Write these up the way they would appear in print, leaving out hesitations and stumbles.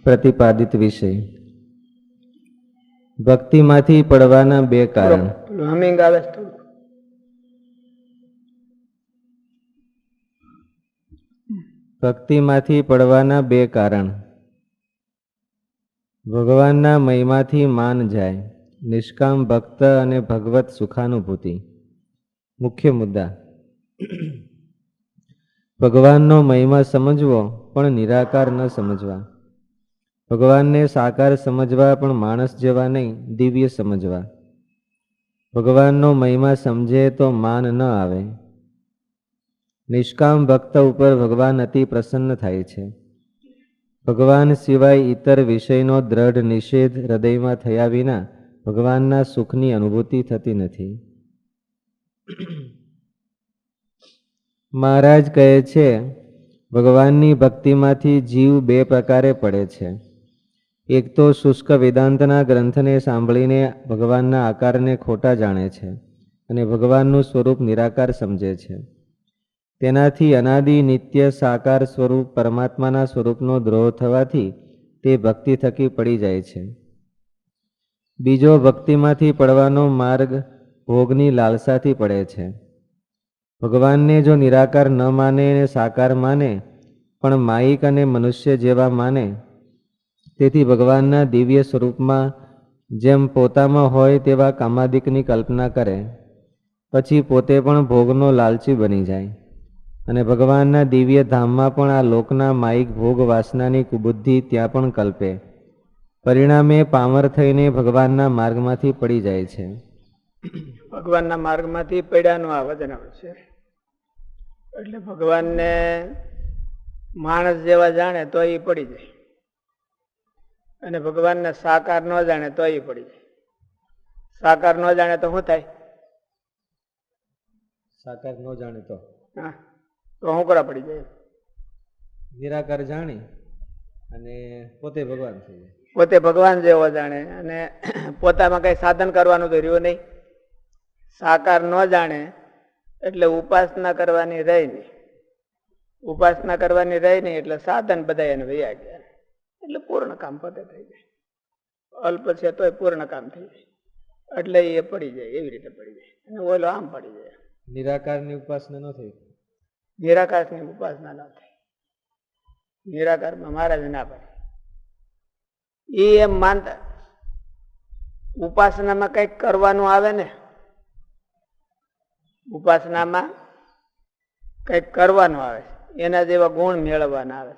પ્રતિપાદિત વિષય. ભક્તિમાંથી પડવાના બે કારણ. ભક્તિમાંથી પડવાના બે કારણ. ભગવાનના મહિમાથી માન જાય, નિષ્કામ ભક્ત અને ભગવત સુખાનુભૂતિ. મુખ્ય મુદ્દા. ભગવાનનો મહિમા સમજવો પણ નિરાકાર ન સમજવા. ભગવાનને સાકાર સમજવા પણ માણસ જેવા નહીં, દિવ્ય સમજવા. ભગવાનનો મહિમા સમજે તો માન ન આવે. નિષ્કામ ભક્ત ઉપર ભગવાન અતિ પ્રસન્ન થાય છે. ભગવાન સિવાય ઇતર વિષયનો દ્રઢ નિષેધ હૃદયમાં થયા વિના ભગવાનના સુખની અનુભૂતિ થતી નથી. મહારાજ કહે છે, ભગવાનની ભક્તિમાંથી જીવ બે પ્રકારે પડે છે. એક તો શુષ્ક વેદાંતના ગ્રંથને સાંભળીને ભગવાનના આકારને ખોટા જાણે છે અને ભગવાનનું સ્વરૂપ નિરાકાર સમજે છે. તેનાથી અનાદિ નિત્ય સાકાર સ્વરૂપ પરમાત્માના સ્વરૂપનો દ્રોહ થવાથી તે ભક્તિ થકી પડી જાય છે. બીજો ભક્તિમાંથી પડવાનો માર્ગ ભોગની લાલસાથી પડે છે. ભગવાનને જો નિરાકાર ન માને અને સાકાર માને, પણ માયિક અને મનુષ્ય જેવા માને, તેથી ભગવાનના દિવ્ય સ્વરૂપમાં જેમ પોતામાં હોય તેવા કામાદિકની કલ્પના કરે, પછી પોતે પણ ભોગનો લાલચી બની જાય અને ભગવાનના દિવ્ય ધામમાં પણ આ લોકના માયિક ભોગ વાસનાની કુબુદ્ધિ ત્યાં પણ કલ્પે. પરિણામે પામર થઈને ભગવાનના માર્ગમાંથી પડી જાય છે. ભગવાનના માર્ગમાંથી પડ્યાનું આ વચન છે. એટલે ભગવાનને માણસ જેવા જાણે તો એ પડી જાય, અને ભગવાનને સાકાર ન જાણે તો એ પડી જાય. સાકાર ન જાણે તો શું થાય? સાકાર ન જાણે તો શું કરા પડી જાય? નિરાકાર જાણી અને પોતે ભગવાન થઈ જાય. પોતે ભગવાન જેવો જાણે અને પોતામાં કઈ સાધન કરવાનું તો રહ્યું નહીં. સાકાર ન જાણે એટલે ઉપાસના કરવાની રહી નહીં. ઉપાસના કરવાની રહી નહીં એટલે સાધન બધા એને વૈયા ગયા, એટલે પૂર્ણ કામ પોતે થઈ જાય. અલ્પ છે તોય પૂર્ણ કામ થઈ જાય. એટલે એ પડી જાય, એવી રીતે પડી જાય. અને ઓલો આમ પડી જાય. નિરાકારની ઉપાસના ન થઈ. નિરાકારની ઉપાસના ન થઈ. નિરાકારમાં મહારાજ ના પડે. એ એમ માનતા ઉપાસનામાં કઈક કરવાનું આવે ને, ઉપાસનામાં કઈક કરવાનું આવે, એના જેવા ગુણ મેળવવાના આવે.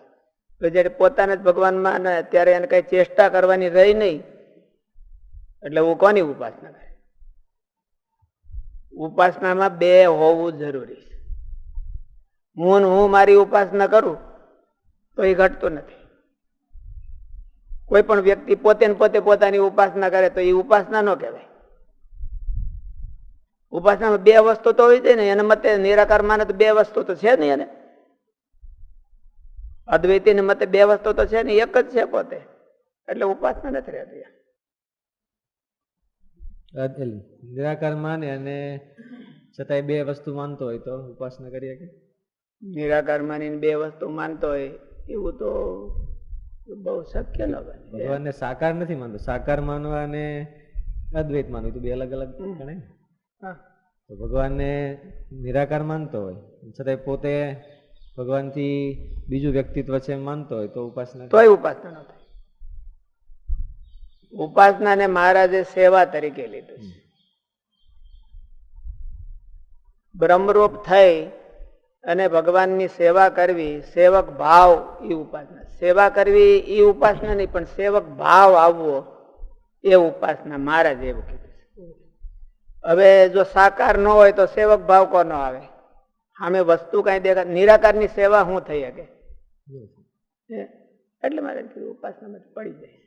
તો જયારે પોતાને જ ભગવાન માને ત્યારે એને કઈ ચેષ્ટા કરવાની રહી નહીં, એટલે હું કોની ઉપાસના કરે? ઉપાસનામાં બે હોવું જરૂરી છે. હું મારી ઉપાસના કરું તો એ ઘટતું નથી. કોઈ પણ વ્યક્તિ પોતે ને પોતે પોતાની ઉપાસના કરે તો એ ઉપાસના ન કહેવાય. ઉપાસનામાં બે વસ્તુ તો હોય છે ને. એના મતે નિરાકાર માને તો બે વસ્તુ તો છે નહીં. એને અદ્વૈતી ને મતે બે વસ્તુ તો છે ને, એક જ છે પોતે. એટલે ઉપાસના નથી રહેતી. નિરાકાર માને અને છતાંય બે વસ્તુ માનતો હોય તો ઉપાસના કરીએ કે? નિરાકાર માનીને બે વસ્તુ માનતો હોય એવું તો બહુ શક્ય ન બને. ભગવાનને સાકાર નથી માનતો. સાકાર માનવા અને અદ્વૈત માનવું તો બે અલગ અલગ ગણાય. તો ભગવાનને નિરાકાર માનતો હોય છતાંય પોતે ભગવાનથી બીજું વ્યક્તિત્વ છે માનતો હોય તો ઉપાસના, તોય ઉપાસના ન થાય. ઉપાસનાને મહારાજે સેવા તરીકે લીધું છે. બ્રહ્મરૂપ થઈ અને ભગવાનની સેવા કરવી, સેવક ભાવ, એ ઉપાસના. સેવા કરવી એ ઉપાસના નહીં, પણ સેવક ભાવ આવવો એ ઉપાસના. મહારાજ એવું કીધું. હવે જો સાકાર ન હોય તો સેવક ભાવ કોનો આવે? સામે વસ્તુ કઈ દેખા. નિરાકારની સેવા શું થઈ શકે? એટલે મારે ઉપાસનામાં પડી જાય.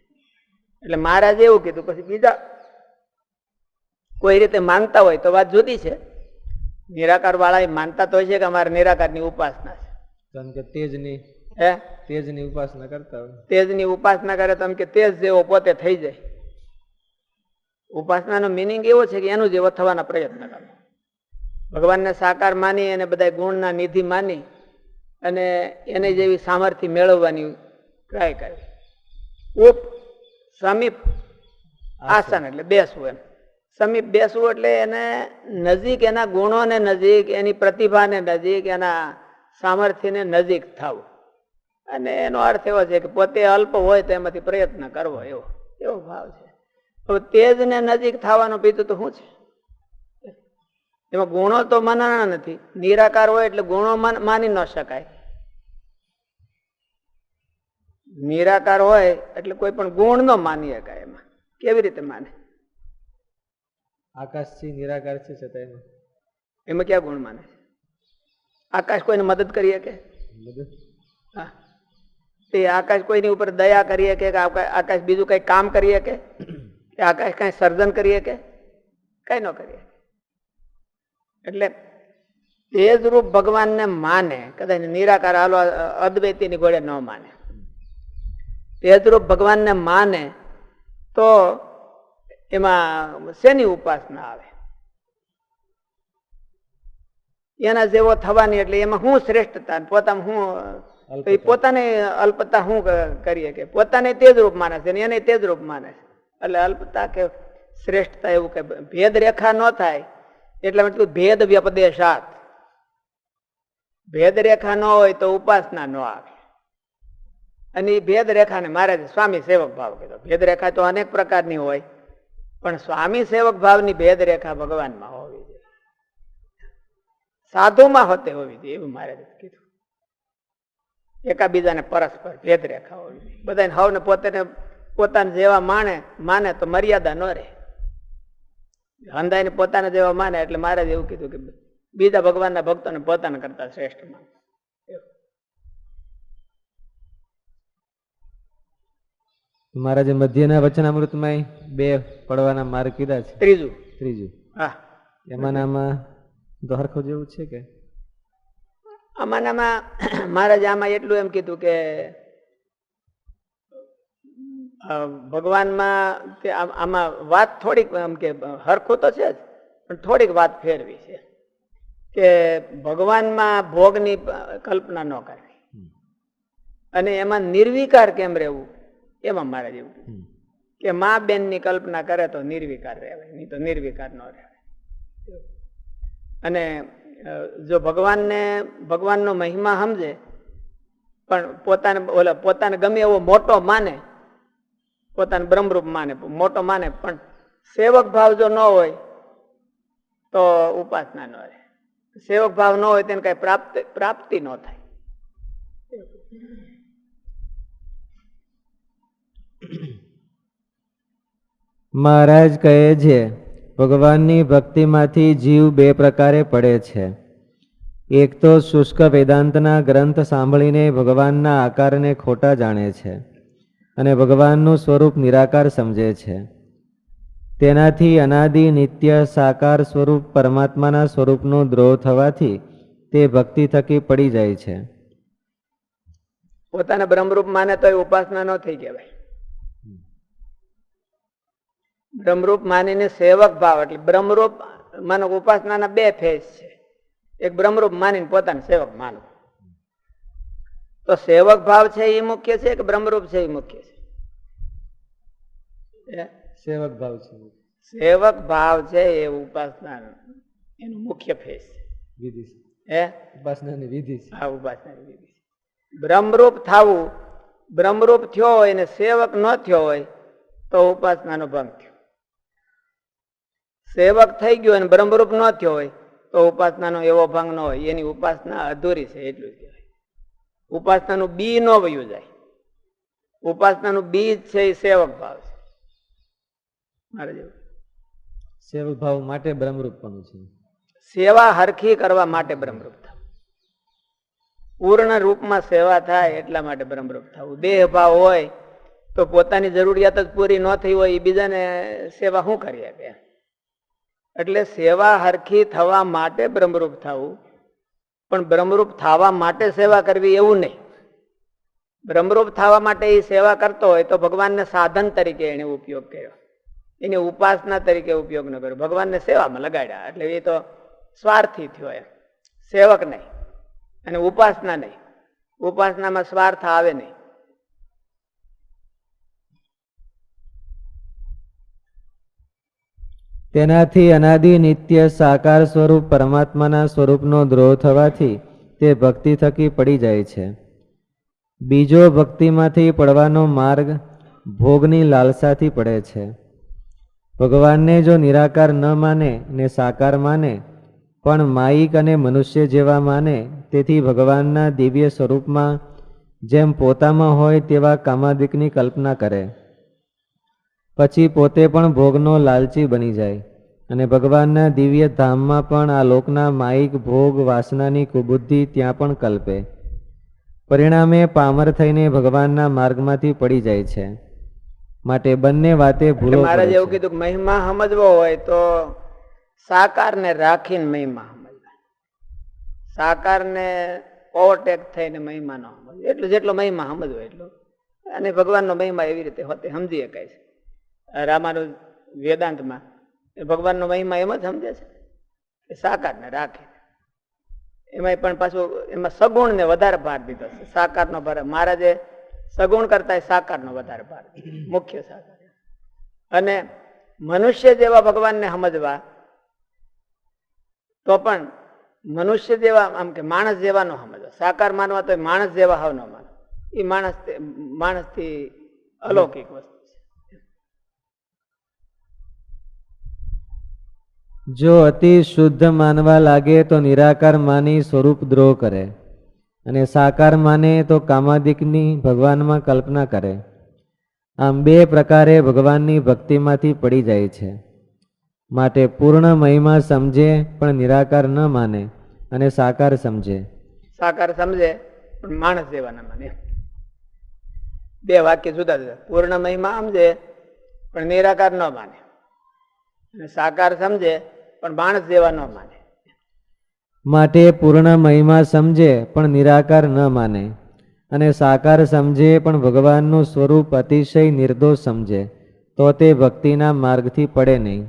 એટલે મહારાજે એવું કીધું. પછી બીજા કોઈ રીતે માનતા હોય તો વાત જુદી છે. નિરાકાર વાળા માનતા તો હોય છે કે અમારે નિરાકારની ઉપાસના છે. તેજની ઉપાસના કરતા હોય. તેજની ઉપાસના કરે તો એમ કે તેજ જેવો પોતે થઈ જાય. ઉપાસનાનો મિનિંગ એવો છે કે એનું જેવો થવાના પ્રયત્ન કરો. ભગવાનને સાકાર માની અને બધા ગુણના નિધિ માની અને એને જેવી સામર્થ્ય મેળવવાની ટ્રાય કરવી. ઉપ સમીપ આસન એટલે બેસવું. એમ સમીપ બેસવું એટલે એને નજીક, એના ગુણોને નજીક, એની પ્રતિભાને નજીક, એના સામર્થ્યને નજીક થવું. અને એનો અર્થ એવો છે કે પોતે અલ્પ હોય તો એમાંથી પ્રયત્ન કરવો, એવો ભાવ છે. હવે તેજને નજીક થવાનું બીજું તો શું છે? એમાં ગુણો તો માનવાના નથી. નિરાકાર હોય એટલે ગુણો માની ન શકાય. નિરાકાર હોય એટલે કોઈ પણ ગુણ ન માની શકાય. એમાં કેવી રીતે માને? આકાશથી નિરાકાર છે છતાં એમાં ક્યાં ગુણ માને છે? આકાશ કોઈને મદદ કરી શકે? હા, તે આકાશ કોઈની ઉપર દયા કરી શકે? આકાશ બીજું કઈ કામ કરી શકે? આકાશ કઈ સર્જન કરી શકે? કઈ ન કરી શકે. એટલે તેજ રૂપ ભગવાનને માને, કદાચ નિરાકાર હાલો અદ્વૈતીની ઘોડે ન માને, તેજ રૂપ ભગવાનને માને તો એમાં શેની ઉપાસના આવે? એના જેવો થવાની. એટલે એમાં શું શ્રેષ્ઠતા? પોતાને અલ્પતા શું કરીએ કે પોતાને તેજ રૂપ માને છે, એને તેજ રૂપ માને છે. એટલે અલ્પતા કે શ્રેષ્ઠતા એવું કે ભેદ રેખા ન થાય. એટલા માટે ભેદ વ્યપદેશાત, ભેદ રેખા ન હોય તો ઉપાસના ન આવે. અને એ ભેદ રેખાને મારે સ્વામી સેવક ભાવ કીધો. ભેદ રેખા તો અનેક પ્રકારની હોય, પણ સ્વામી સેવક ભાવની ભેદ રેખા ભગવાનમાં હોવી જોઈએ, સાધુમાં હોતે હોવી જોઈએ, એવું મારે કીધું. એકાબીજાને પરસ્પર ભેદ રેખા હોવી જોઈએ. બધાને હવને પોતાને જેવા માને તો મર્યાદા ન રહે. હંધાઈને પોતાને જેવા માને એટલે મારે એવું કીધું કે બીજા ભગવાનના ભક્તોને પોતાના કરતા શ્રેષ્ઠ માને. મહારાજે મધ્યના વચનામૃતમાં 2 પડવાના માર્ગ કીધા છે. ત્રીજું હા, એમાંનામાં તો હરખું જેવું છે કે આમાં મહારાજે આમાં એટલું એમ કીધું કે ભગવાનમાં આમાં વાત થોડીક એમ કે હરખું તો છે જ, પણ થોડીક વાત ફેરવી છે કે ભગવાનમાં ભોગની કલ્પના ન કરવી અને એમાં નિર્વિકાર કેમ રહેવું. એમાં મારે જેવું કે મા બેન ની કલ્પના કરે તો નિર્વિકાર રહેવાય, નહીં તો નિર્વિકાર ન રહેવાય. અને જો ભગવાનનો મહિમા સમજે પણ પોતાને ગમે એવો મોટો માને, પોતાને બ્રહ્મરૂપ માને, મોટો માને, પણ સેવક ભાવ જો ન હોય તો ઉપાસના ન રહે. સેવક ભાવ ન હોય તેને કઈ પ્રાપ્તિ ન થાય. મહારાજ કહે છે, ભગવાનની ભક્તિમાંથી જીવ 2 પ્રકારે પડે છે. એક તો શુષ્ક વેદાંતના ગ્રંથ સાંભળીને ભગવાનના આકારને ખોટા જાણે છે અને ભગવાનનું સ્વરૂપ નિરાકાર સમજે છે. તેનાથી અનાદિ નિત્ય સાકાર સ્વરૂપ પરમાત્માના સ્વરૂપનો દ્રોહ થવાથી તે ભક્તિ થકી પડી જાય છે. પોતાને બ્રહ્મરૂપ માને તો એ ઉપાસના ન થઈ કહેવાય. બ્રહ્મરૂપ માનીને સેવક ભાવ, એટલે બ્રહ્મરૂપ માનો ઉપાસનાના 2 ફેઝ છે. એક બ્રહ્મરૂપ માનીને પોતાને સેવક માનવું. તો સેવક ભાવ છે એ મુખ્ય છે કે બ્રહ્મરૂપ છે એ મુખ્ય છે? સેવક ભાવ છે. સેવક ભાવ છે એ ઉપાસના એનું મુખ્ય ફેઝ છે, વિધિ છે. ઉપાસનાની વિધિ છે. હા, ઉપાસનાની વિધિ છે. બ્રહ્મરૂપ થવું, બ્રહ્મરૂપ થયો હોય ને સેવક ન થયો હોય તો ઉપાસનાનો ભંગ થયો. સેવક થઈ ગયો અને બ્રહ્મરૂપ ન થયો હોય તો ઉપાસનાનો એવો ભંગ ન હોય. એની ઉપાસના અધૂરી છે એટલું જ કહેવાય. ઉપાસનાનું બી ન વયું જાય. ઉપાસનાનું બીજ છે એ સેવક ભાવ છે. મારે જેવું સેવક ભાવ માટે બ્રહ્મરૂપ પણ છે. સેવા હરખી કરવા માટે બ્રહ્મરૂપ થવું, પૂર્ણ રૂપમાં સેવા થાય એટલા માટે બ્રહ્મરૂપ થવું. દેહ ભાવ હોય તો પોતાની જરૂરિયાત જ પૂરી ન થઈ હોય એ બીજાને સેવા શું કરી શકે? એટલે સેવા હરખી થવા માટે બ્રહ્મરૂપ થવું, પણ બ્રહ્મરૂપ થવા માટે સેવા કરવી એવું નહીં. બ્રહ્મરૂપ થવા માટે એ સેવા કરતો હોય તો ભગવાનને સાધન તરીકે એને ઉપયોગ કર્યો, એની ઉપાસના તરીકે ઉપયોગ ન કર્યો. ભગવાનને સેવામાં લગાડ્યા એટલે એ તો સ્વાર્થી થયો, એમ સેવક નહીં અને ઉપાસના નહીં. ઉપાસનામાં સ્વાર્થ આવે નહીં. તેનાથી અનાદિ નિત્ય સાકાર સ્વરૂપ પરમાત્માના સ્વરૂપનો દ્રોહ થવાથી તે ભક્તિ થકી પડી જાય છે. બીજો ભક્તિમાંથી પડવાનો માર્ગ ભોગની લાલસાથી પડે છે. ભગવાનને જો નિરાકાર ન માને ને સાકાર માને, પણ માયિક અને મનુષ્ય જેવા માને, તેથી ભગવાનના દિવ્ય સ્વરૂપમાં જેમ પોતામાં હોય તેવા કામાદિકની કલ્પના કરે, પછી પોતે પણ ભોગનો લાલચી બની જાય અને ભગવાનના દિવ્ય ધામમાં પણ આ લોકના માયિક ભોગ વાસનાની કુબુદ્ધિ ત્યાં પણ કલ્પે. પરિણામે પામર થઈને ભગવાનના માર્ગમાંથી પડી જાય છે. માટે બંને વાતે ભૂલો મહારાજ પડે એવું છે. કીધું કે મહિમા સમજવો હોય તો સાકારને રાખીને મહિમા સમજવા. સાકારને ઓવરટેક થઈને મહિમા ન સમજવો. એટલું જેટલો મહિમા સમજવો એટલો. અને ભગવાનનો મહિમા એવી રીતે હોતે સમજી શકાય છે. રામાનુજ વેદાંતમાં ભગવાનનો મહિમા એમ જ સમજે છે કે સાકારને રાખે. એમાં પણ પાછું એમાં સગુણને વધારે ભાર દીધો છે. સાકારનો ભાર મહારાજે સગુણ કરતા સાકારનો વધારે ભાર દીધો, મુખ્ય સાકાર. અને મનુષ્ય જેવા ભગવાનને સમજવા તો પણ મનુષ્ય જેવા આમ કે માણસ જેવા ન સમજવા. સાકાર માનવા તો માણસ જેવા હાવ ન માનવા. એ માણસથી અલૌકિક વસ્તુ. જો અતિ શુદ્ધ માનવા લાગે તો નિરાકાર માની સ્વરૂપ દ્રોહ કરે, અને સાકાર માને તો કામાદિકની ભગવાનમાં કલ્પના કરે. આમ બે પ્રકારે ભગવાનની ભક્તિમાંથી પડી જાય છે. માટે પૂર્ણ મહિમા સમજે પણ નિરાકાર ન માને, અને સાકાર સમજે. સાકાર સમજે પણ માણસ જેવા ન માને. બે વાક્ય જુદા જુદા. પૂર્ણ મહિમા સમજે પણ નિરાકાર ન માને, અને સાકાર સમજે પણ માણસ જેવા ન માને. માટે પૂર્ણ મહિમા સમજે પણ નિરાકાર ન માને, અને સાકાર સમજે પણ ભગવાનનું સ્વરૂપ અતિશય નિર્દોષ સમજે, તો તે ભક્તિના માર્ગથી પડે નહીં.